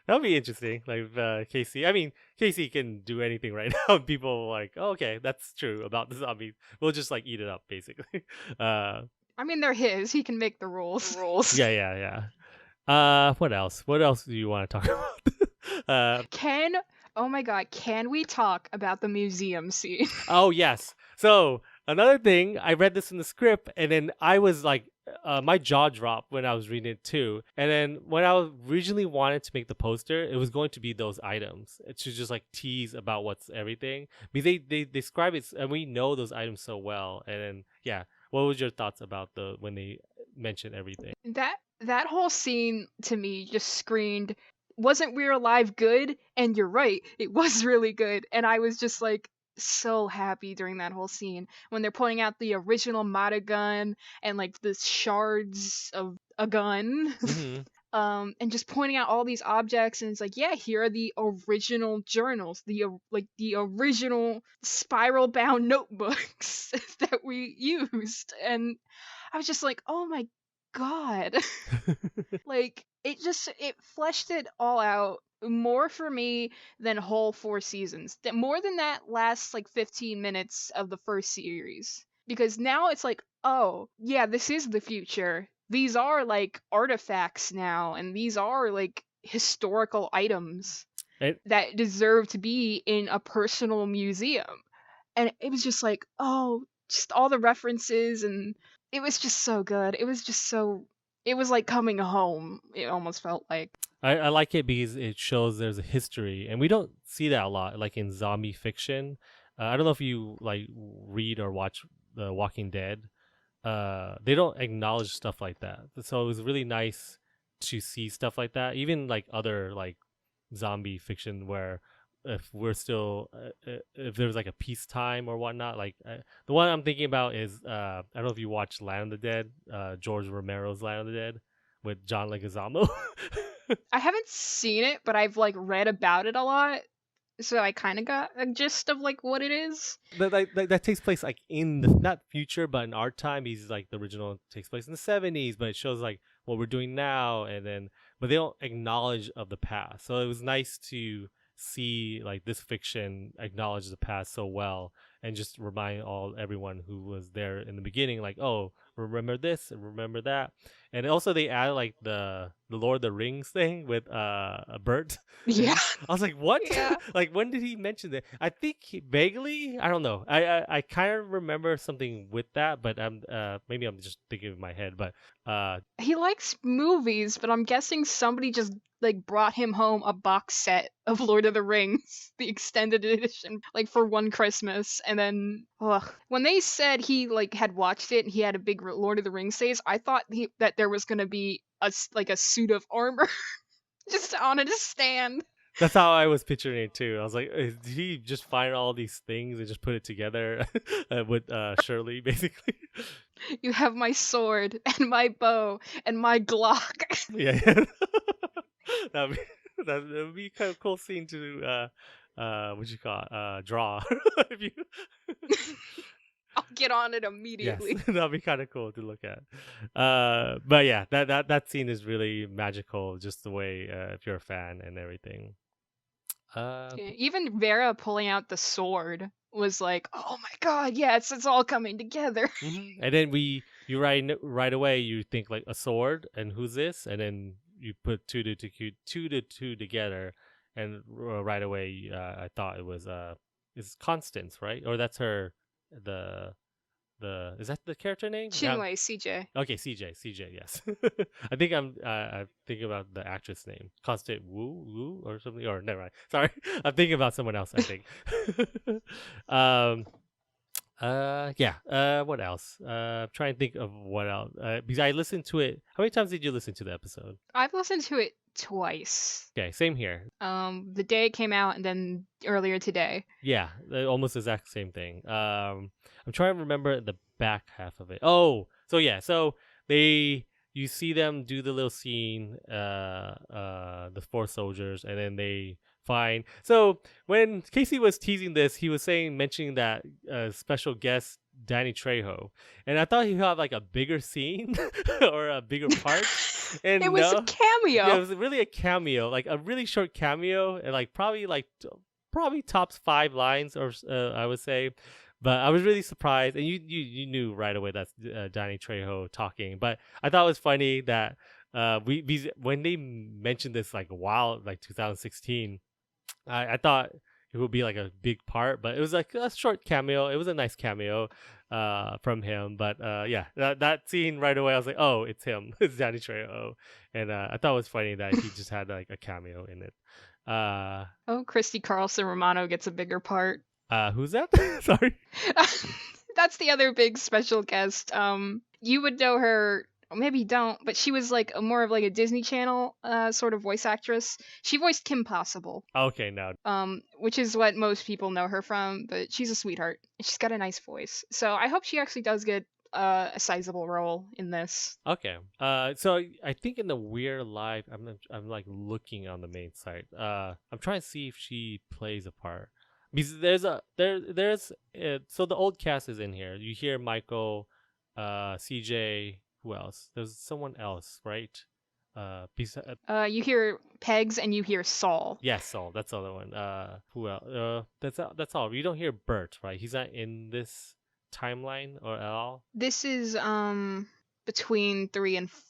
That'll be interesting. Like Casey. I mean, Casey can do anything right now. People are like, oh, okay, that's true about the zombies. We'll just like eat it up, basically. I mean, they're his. He can make the rules. Yeah. What else? What else do you want to talk about? Oh my god, can we talk about the museum scene? Oh yes. So another thing, I read this in the script, and then I was like, my jaw dropped when I was reading it too. And then when I originally wanted to make the poster, it was going to be those items to just like tease about what's everything, because they describe it, and we know those items so well. And then yeah, what was your thoughts about when they mentioned everything? That whole scene to me just screamed, wasn't We're Alive good? And you're right, it was really good. And I was just like so happy during that whole scene when they're pointing out the original Mata gun and like the shards of a gun. Mm-hmm. And just pointing out all these objects, and it's like, yeah, here are the original journals, the original spiral bound notebooks that we used. And I was just like, oh my god. Like it fleshed it all out more for me than whole 4 seasons, more than that last like 15 minutes of the first series, because now it's like, oh yeah, this is the future. These are like artifacts now, and these are like historical items that deserve to be in a personal museum. And it was just like, oh, just all the references, and it was just so good. It was like coming home, it almost felt like. I like it because it shows there's a history, and we don't see that a lot, like in zombie fiction. I don't know if you like read or watch The Walking Dead. They don't acknowledge stuff like that, so it was really nice to see stuff like that. Even like other like zombie fiction, where if we're still if there's like a peacetime or whatnot, like the one I'm thinking about is I don't know if you watched Land of the Dead, George Romero's Land of the Dead with John Leguizamo. I haven't seen it, but I've like read about it a lot, so I kind of got a gist of like what it is. That takes place like in the not future, but in our time. He's like the original takes place in the 70s, but it shows like what we're doing now, and then but they don't acknowledge of the past. So it was nice to see like this fiction acknowledge the past so well, and just remind everyone who was there in the beginning, like, oh, remember this and remember that. And also they added like the Lord of the Rings thing with a bird. Yeah. I was like, what? Yeah. Like, when did he mention that? I think vaguely, I don't know. I kind of remember something with that, but maybe I'm just thinking in my head. But he likes movies, but I'm guessing somebody just like brought him home a box set of Lord of the Rings, the extended edition, like for one Christmas. And then when they said he like had watched it and he had a big Lord of the Rings phase, I thought that there was gonna be a suit of armor just on a stand. That's how I was picturing it too. I was like, did he just find all these things and just put it together with Shirley, basically? You have my sword and my bow and my Glock. Yeah. That'd be kind of cool scene to what you call draw. If you... I'll get on it immediately. Yes, that'd be kind of cool to look at. But yeah, that scene is really magical, just the way if you're a fan and everything. Yeah, even Vera pulling out the sword was like, oh my god, yes, it's all coming together. And then you right away you think like a sword, and who's this? And then you put two to two together, and right away I thought it was it's Constance, right? Or that's her the is that the character name? Shinwei, CJ. Okay, CJ, yes. I'm thinking about the actress name, Constant Wu or something. Or never mind. Sorry, I'm thinking about someone else. I think. um, yeah. What else? I'm trying to think of what else. Because I listened to it. How many times did you listen to the episode? I've listened to it twice. Okay, same here. The day it came out, and then earlier today. Yeah, almost exact same thing. I'm trying to remember the back half of it. Oh, so yeah, so you see them do the little scene, the four soldiers, and then they find. So when Casey was teasing this, he was mentioning that special guest Danny Trejo, and I thought he had like a bigger scene or a bigger part. And it was a cameo. Yeah, it was really a cameo, like a really short cameo, and like probably tops 5 lines, or I would say. But I was really surprised, and you knew right away that's Danny Trejo talking. But I thought it was funny that when they mentioned this like 2016, I thought it would be like a big part, but it was like a short cameo. It was a nice cameo from him. But yeah, that scene right away, I was like, oh, it's him. It's Danny Trejo. And I thought it was funny that he just had like a cameo in it. Christy Carlson Romano gets a bigger part. Who's that? Sorry. That's the other big special guest. You would know her, maybe you don't, but she was like more of like a Disney Channel sort of voice actress. She voiced Kim Possible. Okay, now. Which is what most people know her from, but she's a sweetheart. She's got a nice voice. So I hope she actually does get a sizable role in this. Okay. So I think in the We're Live, I'm like looking on the main site. I'm trying to see if she plays a part. Because there's so the old cast is in here. You hear Michael, CJ. Who else? There's someone else, right? You hear Pegs and you hear Saul. Yes, Saul. That's the other one. Who else? That's all. You don't hear Bert, right? He's not in this timeline or at all. This is between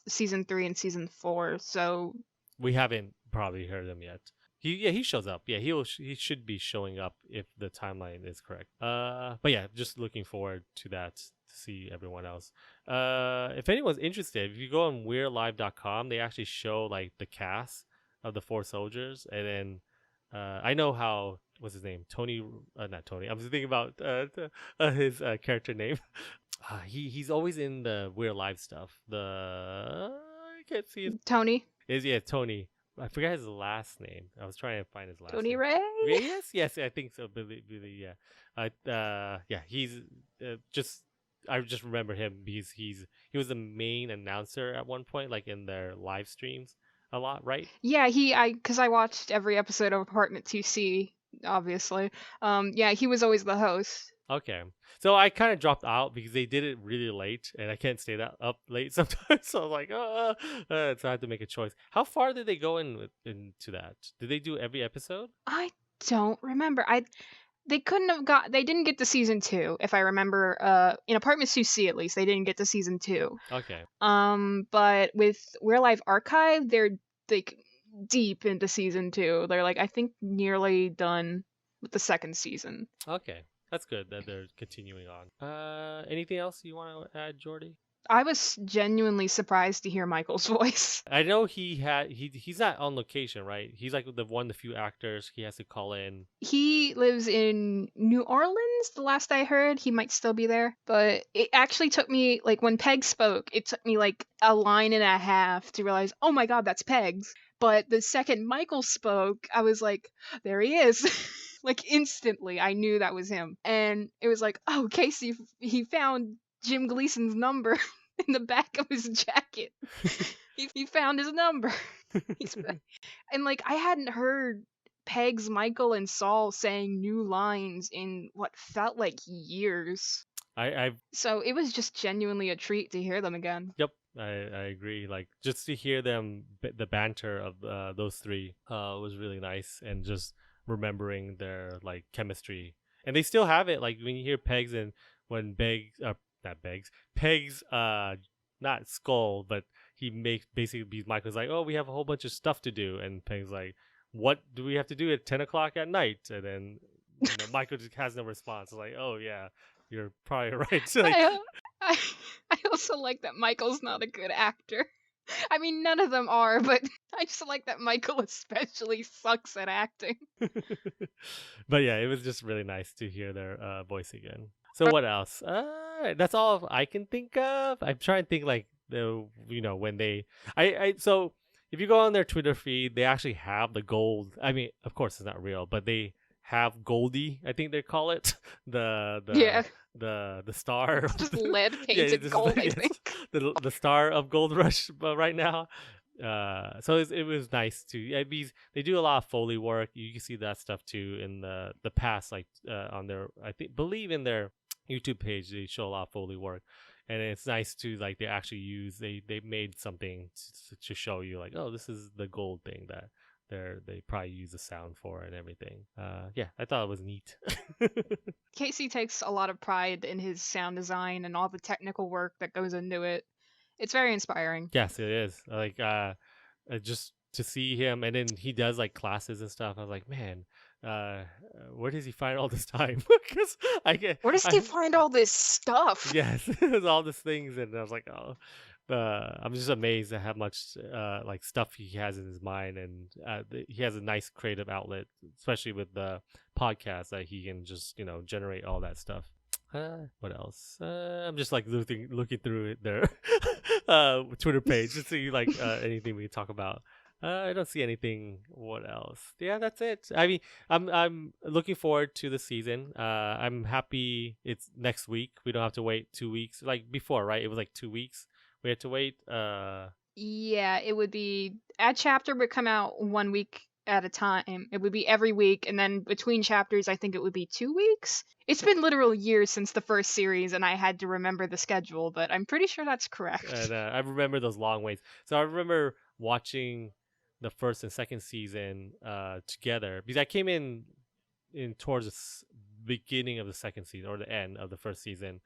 season 3 and season 4, so we haven't probably heard him yet. He shows up. Yeah, he should be showing up if the timeline is correct. But yeah, just looking forward to that to see everyone else. If anyone's interested, if you go on We'reLive.com, they actually show like the cast of the 4 soldiers, and then I know how what's his name? Tony, not Tony. I'm just thinking about his character name. He's always in the We're Live stuff. I can't see it. Tony. Tony. I forgot his last name. I was trying to find his last Tony name. Ray? Yes, I think so. Billy, yeah. Yeah, he's I just remember him because he was the main announcer at one point, like in their live streams a lot, right? Yeah, because I watched every episode of Apartment 2C, obviously. Yeah, he was always the host. Okay. So I kind of dropped out because they did it really late, and I can't stay that up late sometimes. So I was like, so I had to make a choice. How far did they go into that? Did they do every episode? I don't remember. They didn't get to season 2, if I remember. In Apartment 2C, at least, they didn't get to season 2. Okay. But with We're Live Archive, they're like deep into season 2. They're like, I think, nearly done with the second season. Okay. That's good that they're continuing on. Anything else you want to add, Jordi? I was genuinely surprised to hear Michael's voice. I know he's not on location, right? He's like the few actors he has to call in. He lives in New Orleans, the last I heard. He might still be there. But it actually took me, like, when Peg spoke, it took me like a line and a half to realize, oh my god, that's Peg's. But the second Michael spoke, I was like, there he is. Like, instantly, I knew that was him. And it was like, oh, Casey, he found Jim Gleason's number in the back of his jacket. he found his number. And, like, I hadn't heard Pegs, Michael, and Saul saying new lines in what felt like years. So it was just genuinely a treat to hear them again. Yep. I agree. Like, just to hear them, the banter of those 3 was really nice, and just remembering their like chemistry. and they still have it. Like when you hear Pegs and when Begs, not Begs, Pegs, not Skull, but he makes basically Michael's like, oh, we have a whole bunch of stuff to do, and Peg's like, what do we have to do at 10 o'clock at night? And then Michael just has no response. It's like, oh yeah, you're probably right. Like, I I also like that Michael's not a good actor. I mean, none of them are, but I just like that Michael especially sucks at acting. but yeah, it was just really nice to hear their voice again. So what else? That's all I can think of. I'm trying to think like when they so if you go on their Twitter feed, they actually have the gold. I mean, of course it's not real, but they have Goldie, I think they call it. The star. Just lead painted gold, I think. The star of Goldrush right now. So it was nice to. They do a lot of Foley work. You can see that stuff too in the past, like on their believe in their YouTube page they show a lot of Foley work, and it's nice to like they actually use they made something to show you like, oh, this is the gold thing that they probably use the sound for and everything. Yeah, I thought it was neat. Casey takes a lot of pride in his sound design and all the technical work that goes into it. It's very inspiring. Yes, it is. Like just to see him, and then he does like classes and stuff. I was like, man, where does he find all this time? Because where does he find all this stuff? Yes, there's all these things, and I was like, oh. I'm just amazed at how much like stuff he has in his mind, and he has a nice creative outlet, especially with the podcast that he can just generate all that stuff. What else? I'm just like looking through their Twitter page to see like anything we talk about. I don't see anything. What else? Yeah, that's it. I mean, I'm looking forward to the season. I'm happy it's next week. We don't have to wait 2 weeks like before, right? It was like 2 weeks. We had to wait. Yeah, it would be a chapter would come out 1 week at a time. It would be every week, and then between chapters, I think it would be 2 weeks. It's been literal years since the first series, and I had to remember the schedule, but I'm pretty sure that's correct. And I remember those long waits. So I remember watching the first and second season together because I came in towards the beginning of the second season or the end of the first season.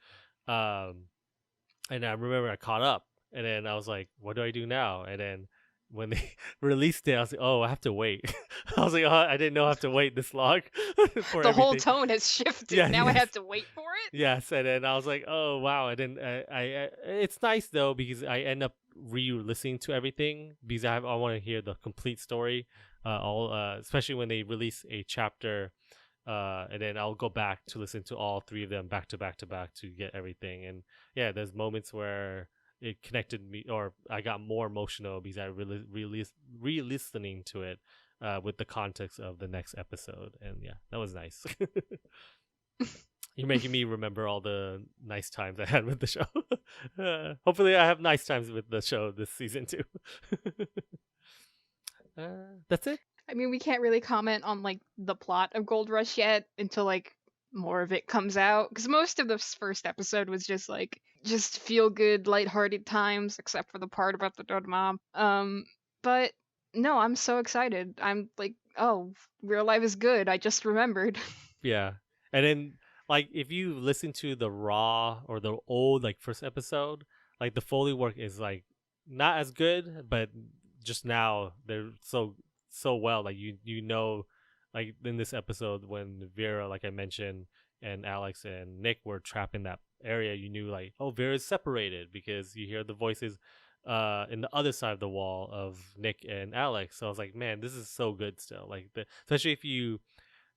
And I remember I caught up, and then I was like, what do I do now? And then when they released it, I was like, oh, I have to wait. I was like, oh, I didn't know I have to wait this long for the everything. Whole tone has shifted. Yeah, now yes. I have to wait for it? Yes, and then I was like, oh, wow. And then I it's nice, though, because I end up re-listening to everything because I want to hear the complete story, especially when they release a chapter. And then I'll go back to listen to all three of them back to back to get everything. And yeah, there's moments where it connected me, or I got more emotional because I re-listening to it with the context of the next episode. And yeah, that was nice. You're making me remember all the nice times I had with the show. Hopefully I have nice times with the show this season too. That's it. I mean, we can't really comment on like the plot of Goldrush yet until like more of it comes out, because most of this first episode was just feel good, lighthearted times, except for the part about the dead mom. But no, I'm so excited. I'm like, oh, real life is good. I just remembered. Yeah, and then like if you listen to the raw or the old like first episode, like the Foley work is like not as good, but just now they're so well, like you know, like in this episode when Vera, like I mentioned, and Alex and Nick were trapped in that area, you knew like, oh, Vera's separated because you hear the voices in the other side of the wall of Nick and Alex. So I was like, man, this is so good still, like especially if you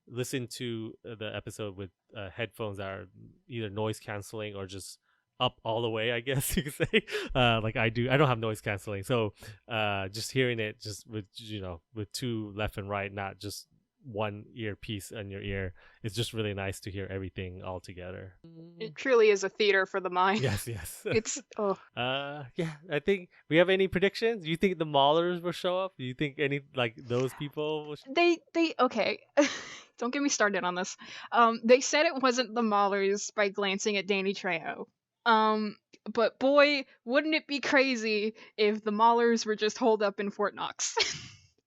listen to the episode with headphones that are either noise canceling or just up all the way, I guess you could say. Like I do. I don't have noise canceling, so just hearing it just with with two left and right, not just one earpiece in your ear, it's just really nice to hear everything all together. It truly is a theater for the mind. Yes. It's yeah. I think we have any predictions. Do you think the Maulers will show up? Do you think any like those people will they okay. Don't get me started on this. They said it wasn't the Maulers by glancing at Danny Trejo. But boy, wouldn't it be crazy if the Maulers were just holed up in Fort Knox?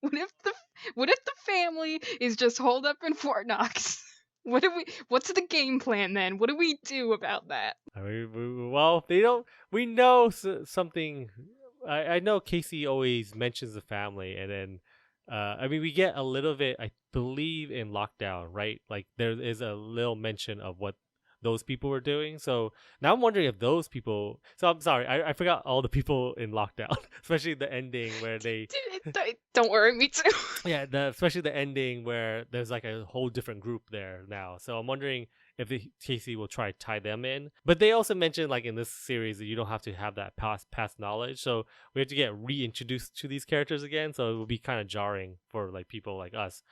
What if the family is just holed up in Fort Knox? What's the game plan then? What do we do about that? Well, they don't. We know something. I know Casey always mentions the family, and then, I mean, we get a little bit, I believe, in Lockdown, right? Like there is a little mention of what those people were doing. So now I'm wondering if those people. So I'm sorry, I forgot all the people in Lockdown, especially the ending where they. Don't worry, me too. Yeah, especially the ending where there's like a whole different group there now. So I'm wondering if Casey will try to tie them in. But they also mentioned like in this series that you don't have to have that past knowledge. So we have to get reintroduced to these characters again. So it will be kind of jarring for like people like us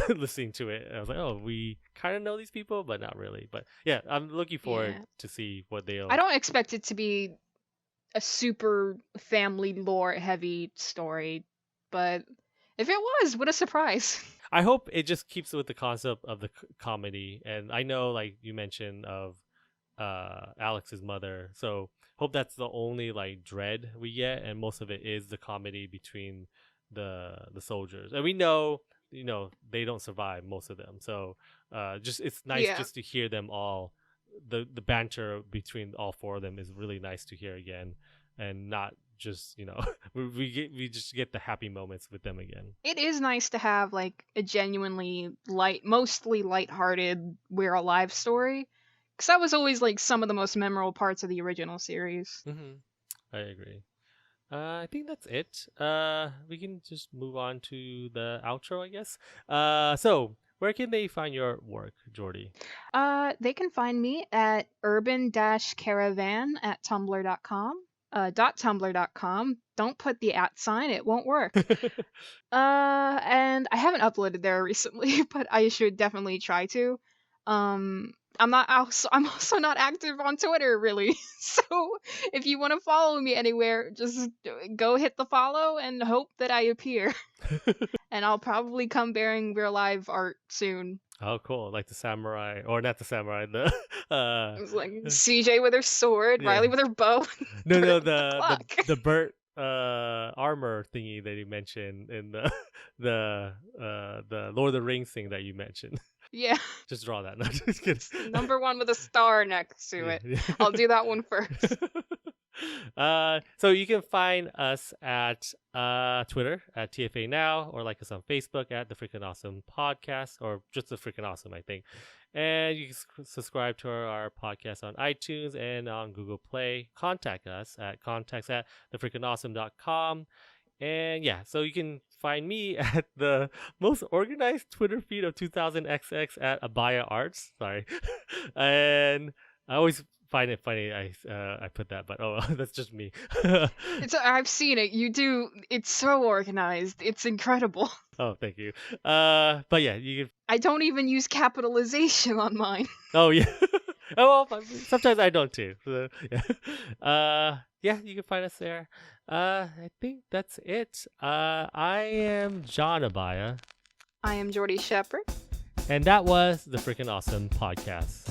listening to it. I was like, oh, we kind of know these people, but not really. But yeah, I'm looking forward to see what they'll. I don't expect it to be a super family lore heavy story, but if it was, what a surprise. I hope it just keeps with the concept of the comedy. And I know, like you mentioned, of Alex's mother. So hope that's the only like dread we get, and most of it is the comedy between the soldiers. And we know, they don't survive, most of them. So just it's nice just to hear them all. The banter between all four of them is really nice to hear again, and not just we just get the happy moments with them again. It is nice to have like a genuinely mostly lighthearted We're Alive story, because that was always like some of the most memorable parts of the original series. I agree. I think that's it. We can just move on to the outro, I guess. So where can they find your work, Jordi? They can find me at urban-caravan at tumblr.com. .tumblr.com. Don't put the @ sign, it won't work. And I haven't uploaded there recently, but I should definitely try to. I'm also not active on Twitter really. So if you want to follow me anywhere, just go hit the follow and hope that I appear. And I'll probably come bearing Real Live art soon. Oh, cool! Like the samurai, or not the samurai. The it was like CJ with her sword, Riley with her bow. No, the Bert armor thingy that you mentioned in the Lord of the Rings thing that you mentioned. Yeah. Just draw that. No, just kidding. Number 1 with a star next to it. Yeah. I'll do that one first. So you can find us at Twitter at TFA Now, or like us on Facebook at the Freakin' Awesome Podcast, or just the Freakin' Awesome, I think. And you can subscribe to our podcast on iTunes and on Google Play. Contact us at contacts@thefreakinawesome.com. And yeah, so you can find me at the most organized Twitter feed of 2000XX at Abaya Arts. Sorry. And I always find it funny I put that, but that's just me. I've seen it. You do. It's so organized. It's incredible. Oh, thank you. But yeah, you can. I don't even use capitalization on mine. Oh yeah. Oh well, sometimes I don't too. So, yeah. Yeah, you can find us there. I think that's it. I am John Abaya. I am Jordi Shepard. And that was the Freakin' Awesome Podcast.